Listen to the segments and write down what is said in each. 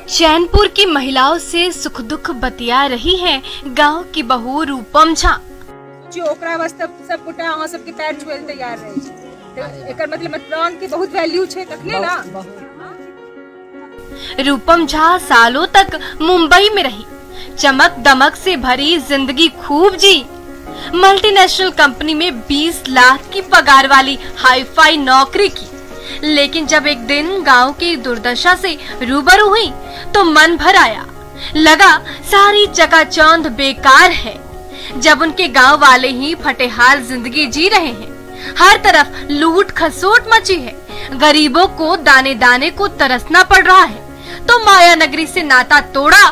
चैनपुर की महिलाओं से सुख दुख बतिया रही है गांव की बहू रूपम झा। ओकरा वास्ते सब गोटा अहाँ सबके पैर छुए तैयार रहे छै, एकर मतलब मतदान के बहुत वैल्यू छै तखने ना। रूपम झा सालों तक मुंबई में रही, चमक दमक से भरी जिंदगी खूब जी। मल्टीनेशनल कंपनी में 20 लाख की पगार वाली हाईफाई नौकरी की, लेकिन जब एक दिन गांव की दुर्दशा से रूबरू हुई तो मन भर आया, लगा सारी चकाचौंध बेकार है। जब उनके गांव वाले ही फटेहाल जिंदगी जी रहे हैं, हर तरफ लूट खसोट मची है, गरीबों को दाने दाने को तरसना पड़ रहा है, तो माया नगरी से नाता तोड़ा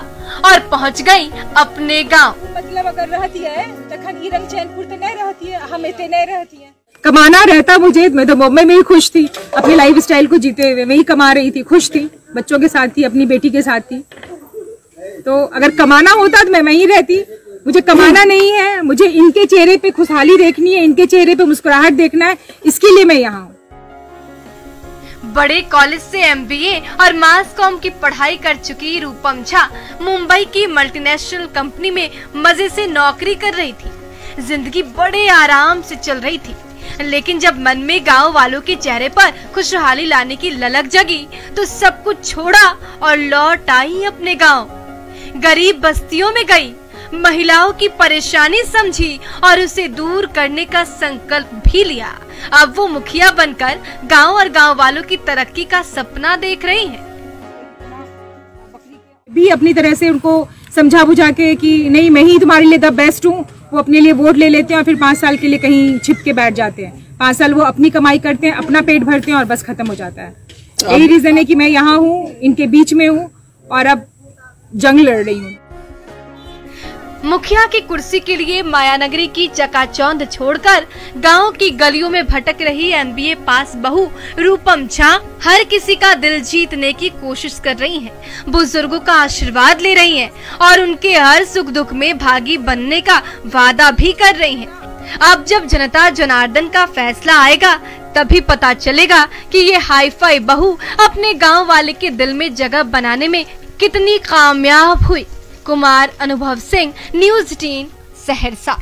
और पहुंच गई अपने गांव। मतलब अगर रहती है तखन ई रंग चैनपुर तो नहीं रहती है, हम इतने नहीं रहती है। कमाना रहता मुझे, मैं तो मुंबई में ही खुश थी, अपने लाइफ स्टाइल को जीते हुए वही कमा रही थी, खुश थी, बच्चों के साथ थी, अपनी बेटी के साथ थी। तो अगर कमाना होता तो मैं वहीं रहती। मुझे कमाना नहीं है, मुझे इनके चेहरे पे खुशहाली देखनी है, इनके चेहरे पे मुस्कुराहट देखना है, इसके लिए मैं यहाँ हूँ। बड़े कॉलेज से MBA और मास कॉम की पढ़ाई कर चुकी रूपम झा मुंबई की मल्टीनेशनल कंपनी में मजे से नौकरी कर रही थी। जिंदगी बड़े आराम से चल रही थी, लेकिन जब मन में गांव वालों के चेहरे पर खुशहाली लाने की ललक जगी तो सब कुछ छोड़ा और लौट आई अपने गांव। गरीब बस्तियों में गई, महिलाओं की परेशानी समझी और उसे दूर करने का संकल्प भी लिया। अब वो मुखिया बनकर गांव और गांव वालों की तरक्की का सपना देख रही हैं। भी अपनी तरह से उनको समझा बुझा के कि नहीं मैं ही तुम्हारे लिए द बेस्ट हूँ, वो अपने लिए वोट ले लेते हैं और फिर 5 साल के लिए कहीं छिप के बैठ जाते हैं। 5 साल वो अपनी कमाई करते हैं, अपना पेट भरते हैं और बस खत्म हो जाता है। यही रीजन है कि मैं यहाँ हूँ, इनके बीच में हूँ और अब जंग लड़ रही हूँ। मुखिया की कुर्सी के लिए मायानगरी की चकाचौंध छोड़कर गांव की गलियों में भटक रही MBA पास बहू रूपम झा हर किसी का दिल जीतने की कोशिश कर रही हैं, बुजुर्गों का आशीर्वाद ले रही हैं और उनके हर सुख दुख में भागी बनने का वादा भी कर रही हैं। अब जब जनता जनार्दन का फैसला आएगा तभी पता चलेगा कि ये हाईफाई बहू अपने गाँव वाले के दिल में जगह बनाने में कितनी कामयाब हुई। कुमार अनुभव सिंह, न्यूज़ 18, सहरसा।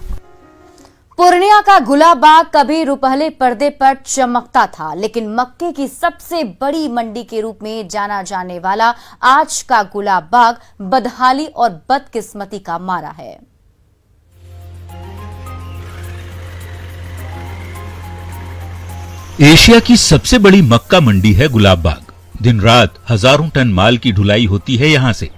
पूर्णिया का गुलाब बाग कभी रुपहले पर्दे पर चमकता था, लेकिन मक्के की सबसे बड़ी मंडी के रूप में जाना जाने वाला आज का गुलाब बाग बदहाली और बदकिस्मती का मारा है। एशिया की सबसे बड़ी मक्का मंडी है गुलाब बाग। दिन रात हजारों टन माल की ढुलाई होती है यहां से।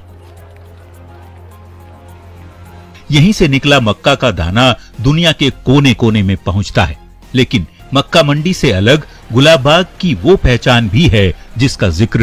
यहीं से निकला मक्का का दाना दुनिया के कोने कोने में पहुंचता है, लेकिन मक्का मंडी से अलग गुलाब बाग की वो पहचान भी है जिसका जिक्र